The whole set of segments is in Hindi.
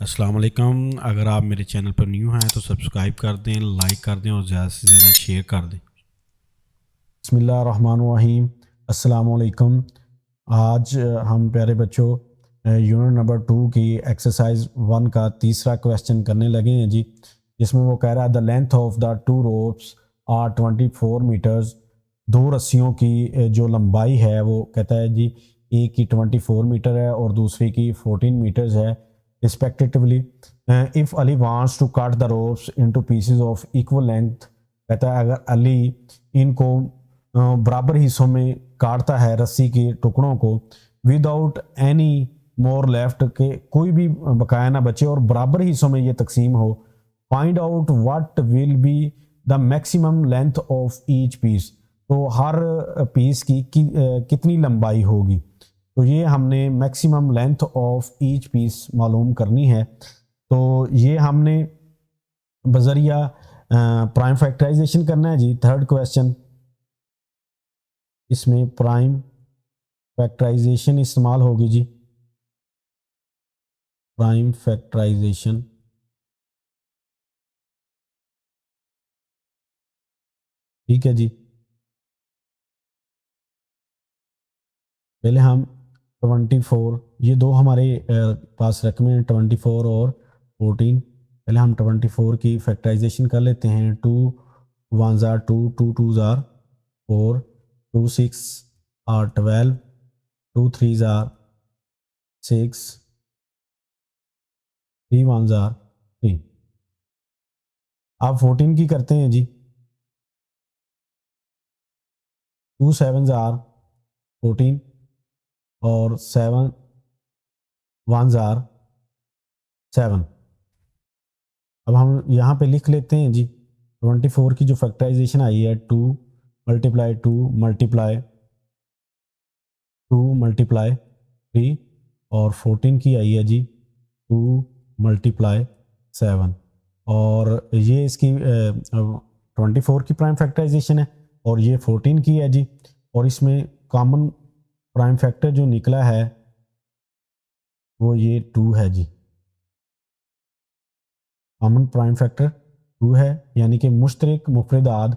अस्सलाम वालेकुम। अगर आप मेरे चैनल पर न्यू हैं तो सब्सक्राइब कर दें, लाइक कर दें और ज़्यादा से ज़्यादा शेयर कर दें। बिस्मिल्लाहिर्रहमानिर्रहीम। अस्सलाम वालेकुम। आज हम प्यारे बच्चों यूनिट नंबर 2 की एक्सरसाइज 1 का तीसरा क्वेश्चन करने लगे हैं जी, जिसमें वो कह रहा है the length of the two ropes are 24 metres. दो रस्सियों की जो लंबाई है वो कहता है जी, एक की 24 मीटर है और दूसरी की 14 मीटर्स है respectively. If Ali wants to cut the ropes into pieces of equal length, कहता है अगर अली इनको बराबर हिस्सों में काटता है रस्सी के टुकड़ों को, विदाउट एनी मोर लेफ्ट के कोई भी बकाया ना बचे और बराबर हिस्सों में ये तकसीम हो, find out what will be the maximum length of each piece. तो हर पीस की कितनी लंबाई होगी। तो ये हमने maximum length of each piece मालूम करनी है। तो ये हमने बजरिया प्राइम फैक्टराइजेशन करना है जी। थर्ड क्वेश्चन, इसमें प्राइम फैक्टराइजेशन इस्तेमाल होगी जी। प्राइम फैक्टराइजेशन, ठीक है जी। पहले हम 24, ये दो हमारे पास रकमें हैं 24 और 14। पहले हम 24 की फैक्टराइजेशन कर लेते हैं। 2 वन ज़ार 2, 2 टू ज़ार 4, 2 6 आर 12, 2 3 ज़ार 6, 3 वन ज़ार 3। अब 14 की करते हैं जी। 2 7 ज़ार 14 और 7 वन ज़ार 7। अब हम यहाँ पे लिख लेते हैं जी 24 की जो फैक्टराइजेशन आई है 2 मल्टीप्लाई 2 मल्टीप्लाई 2 मल्टीप्लाई 3, और 14 की आई है जी 2 मल्टीप्लाई 7। और ये इसकी 24 की प्राइम फैक्टराइजेशन है और ये 14 की है जी। और इसमें कॉमन प्राइम फैक्टर जो निकला है वो ये 2 है जी। कॉमन प्राइम फैक्टर 2 है, यानी कि मुश्तरक मुफरदात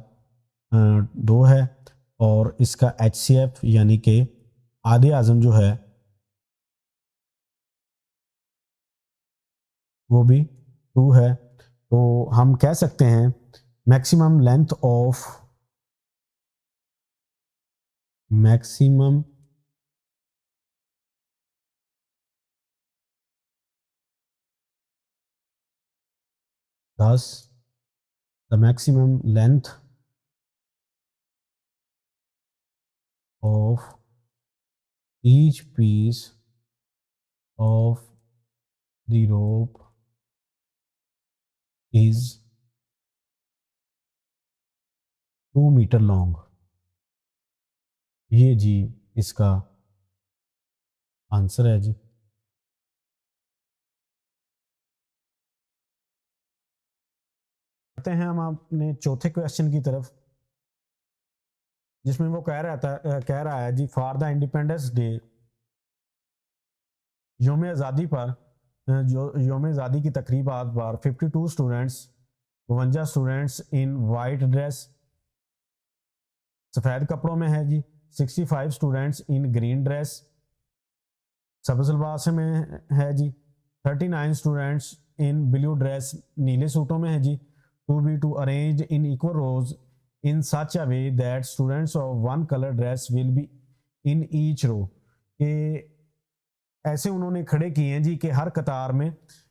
2 है। और इसका HCF यानी कि आधे आज़म जो है वो भी 2 है। तो हम कह सकते हैं maximum length of maximum thus the maximum length of each piece of the rope is 2 metre long. ये जी इसका आंसर है जी। आते हैं हम अपने चौथे क्वेश्चन की तरफ, जिसमें वो कह रहा है जी, फॉर द इंडिपेंडेंस डे, योम आज़ादी पर, जो योम आज़ादी की तकरीबात पर 52 students, 52 students in white dress, सफ़ेद कपड़ों में है जी। 65 स्टूडेंट्स इन ग्रीन ड्रेस, सब्ज़ लिबास में है जी। 39 स्टूडेंट्स इन ब्लू ड्रेस, नीले सूटों में है जी। To be to arrange in equal rows in such a way that students of one colour dress will be in each row. के ऐसे उन्होंने खड़े किए हैं जी कि हर कतार में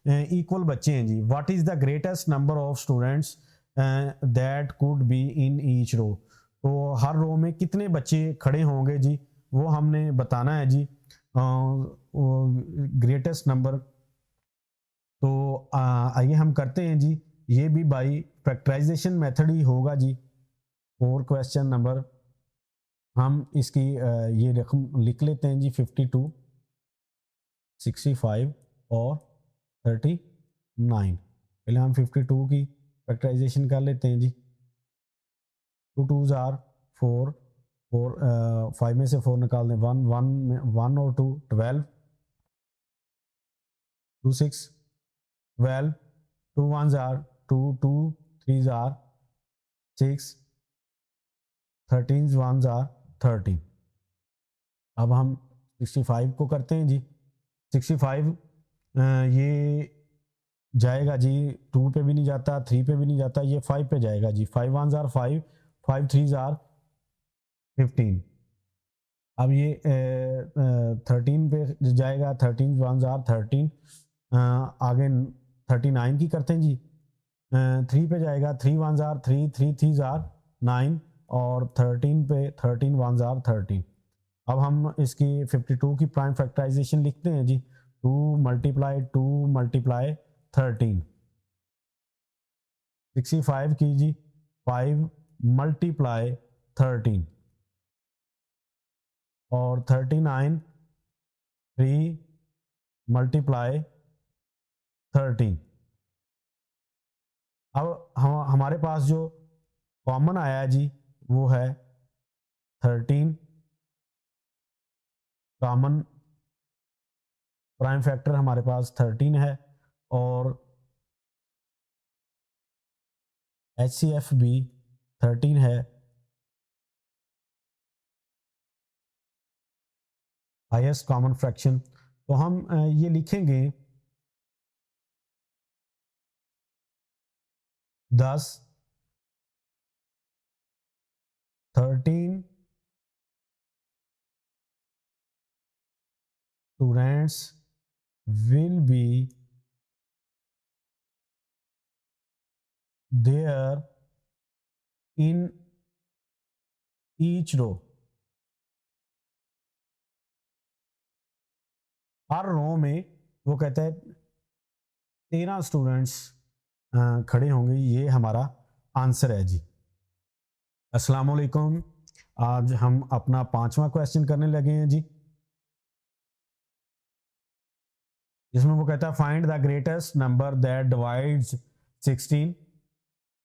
इक्वल बच्चे हैं जी। What is the greatest number of students that could be in each row. तो हर रो में कितने बच्चे खड़े होंगे जी, वो हमने बताना है जी। Greatest number. तो आइए हम करते हैं जी, ये भी बाई फैक्टराइजेशन मेथड ही होगा जी। और क्वेश्चन नंबर हम इसकी ये रकम लिख लेते हैं जी 52, 65 और 39। पहले हम 52 की फैक्टराइजेशन कर लेते हैं जी। 2 टू ज़ार 4, 4 5 में से 4 निकाल दें, 1 1 में 1 और 2 12, 2 6 12, 2 ones are 2, 2 3s are 6, 13 ones are 13। अब हम 65 को करते हैं जी। 65 ये जाएगा जी, 2 पे भी नहीं जाता, 3 पे भी नहीं जाता, ये 5 पे जाएगा जी। 5 ones are 5, 5 3s are 15। अब ये 13 पे जाएगा, 13 ones are 13। आगे 39 की करते हैं जी। 3 पे जाएगा, 3 ones are 3, 3 3s are 9 और 13 पे 13 ones are 13। अब हम इसकी 52 की प्राइम फैक्टराइजेशन लिखते हैं जी। 2 मल्टीप्लाई 2 मल्टीप्लाई 13। 65 की जी 5 मल्टीप्लाई 13 और 39 3 मल्टीप्लाई 13। अब हमारे पास जो कॉमन आया जी वो है 13। कॉमन प्राइम फैक्टर हमारे पास 13 है और HCF भी 13 है। हाईएस्ट कॉमन फ्रैक्शन, तो हम ये लिखेंगे 10, 13 students will be there in each row। हर रो में वो कहता है 13 स्टूडेंट्स खड़े होंगे। ये हमारा आंसर है जी। अस्सलाम वालेकुम। आज हम अपना 5वां क्वेश्चन करने लगे हैं जी, जिसमें वो कहता है find the greatest number that divides 16,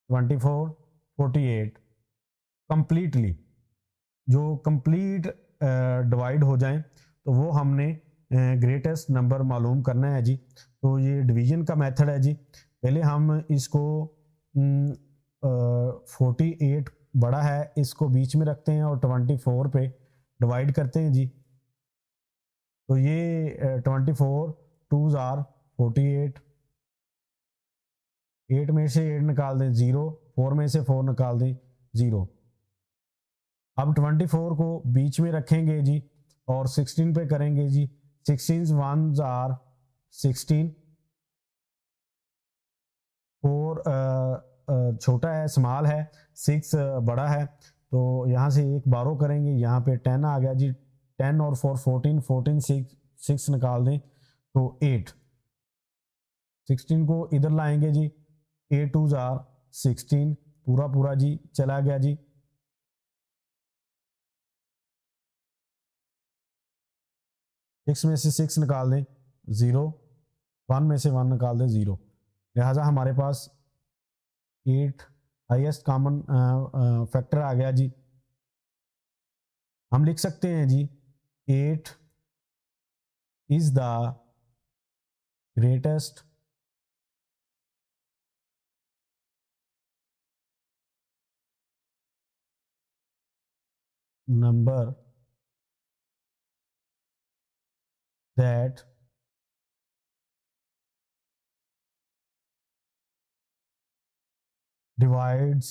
24, 48 completely. जो कंप्लीट डिवाइड हो जाएं तो वो हमने ग्रेटेस्ट नंबर मालूम करना है जी। तो ये डिवीजन का मेथड है जी। पहले हम इसको 48 बड़ा है, इसको बीच में रखते हैं और 24 पे डिवाइड करते हैं जी। तो ये 24 2s are 48, 8 में से 8 निकाल दें 0, 4 में से 4 निकाल दें 0। अब 24 को बीच में रखेंगे जी और 16 पे करेंगे जी। 16 ones are 16, 4 छोटा है, स्मॉल है, 6 बड़ा है। तो यहाँ से एक बारो करेंगे, यहाँ पे 10 आ गया जी। 10 और 4 14, 14 6 निकाल दें तो 8। 16 को इधर लाएंगे जी। 8 2s are 16, पूरा पूरा जी चला गया जी। 6 में से 6 निकाल दें 0, 1 में से 1 निकाल दें 0। लिहाजा हमारे पास 8 हाईएस्ट कॉमन फैक्टर आ गया जी। हम लिख सकते हैं जी 8 is the greatest number that divides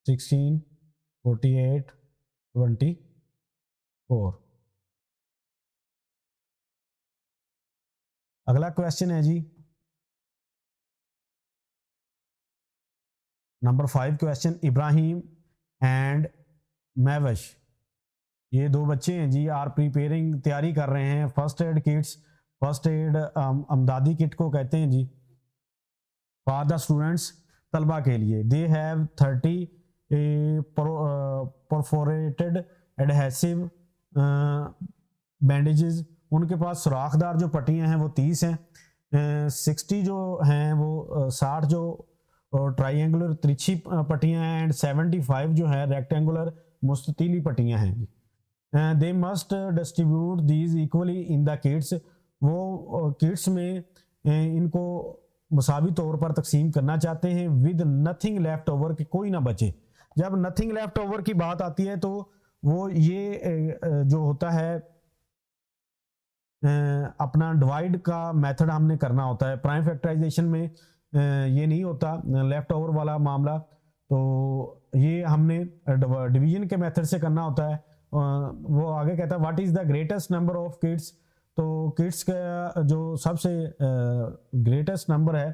16, 48, 24। अगला क्वेश्चन है जी नंबर 5 क्वेश्चन। इब्राहिम एंड मैवश, ये दो बच्चे हैं जी, आर प्रिपेयरिंग तैयारी कर रहे हैं first aid kits. First aid अमदादी किट को कहते हैं जी फॉर द स्टूडेंट्स, तलबा के लिए। They have 30 perforated adhesive bandages, उनके पास सुराखदार जो पट्टियां हैं वो 30 हैं। 60 जो हैं वो 60 जो ट्राइंगुलर तिरछी पट्टियां हैं एंड 75 जो है रेक्टेंगुलर मुस्ततीली पट्टियां हैं जी। They must distribute these equally in the kits, वो किट्स में इनको मसावी तौर पर तकसीम करना चाहते हैं विद नथिंग लेफ्ट ओवर, कि कोई ना बचे। जब नथिंग लेफ्ट ओवर की बात आती है तो वो ये जो होता है अपना डिवाइड का मेथड हमने करना होता है। प्राइम फैक्टराइजेशन में ये नहीं होता लेफ्ट ओवर वाला मामला, तो ये हमने डिवीजन के मेथड से करना होता है। वो आगे कहता है what is the greatest number of kids, तो किड्स का जो सबसे ग्रेटेस्ट नंबर है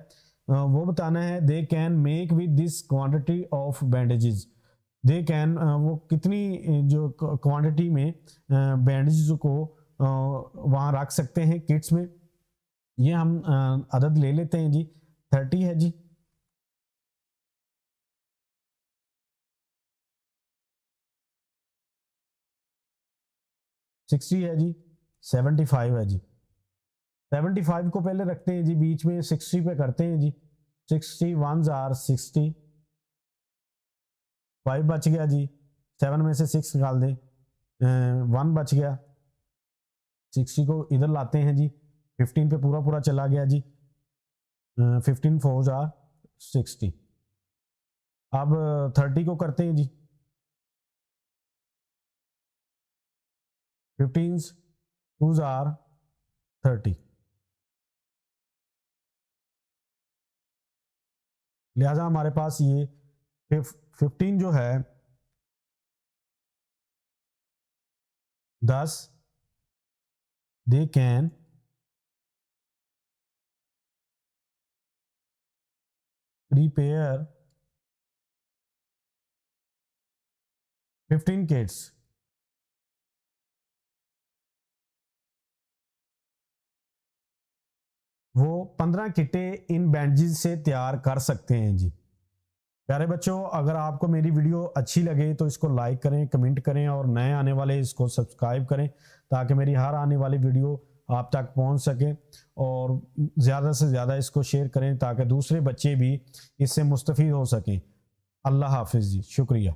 वो बताना है। They can make with this quantity of bandages, they can वो कितनी जो क्वांटिटी में बैंडेज को वहाँ रख सकते हैं किट्स में। ये हम अदद ले लेते हैं जी, 30 है जी, सिक्सटी है जी, 75 है जी। 75 को पहले रखते हैं जी बीच में, 60 पे करते हैं जी। 60 1s are 60, 5 बच गया जी, 7 में से 6 निकाल दें, 1 बच गया। 60 को इधर लाते हैं जी, 15 पे पूरा पूरा चला गया जी, 15 4s are 60। अब 30 को करते हैं जी, 15s 2s are 30, लिहाजा हमारे पास ये 15 जो है 10, दे कैन प्रिपेयर 15 किट्स। वो 15 किटें इन बैंडेज से तैयार कर सकते हैं जी। प्यारे बच्चों, अगर आपको मेरी वीडियो अच्छी लगे तो इसको लाइक करें, कमेंट करें और नए आने वाले इसको सब्सक्राइब करें ताकि मेरी हर आने वाली वीडियो आप तक पहुंच सके, और ज़्यादा से ज़्यादा इसको शेयर करें ताकि दूसरे बच्चे भी इससे मुस्तफ़ीद हो सकें। अल्लाह हाफिज़ जी, शुक्रिया।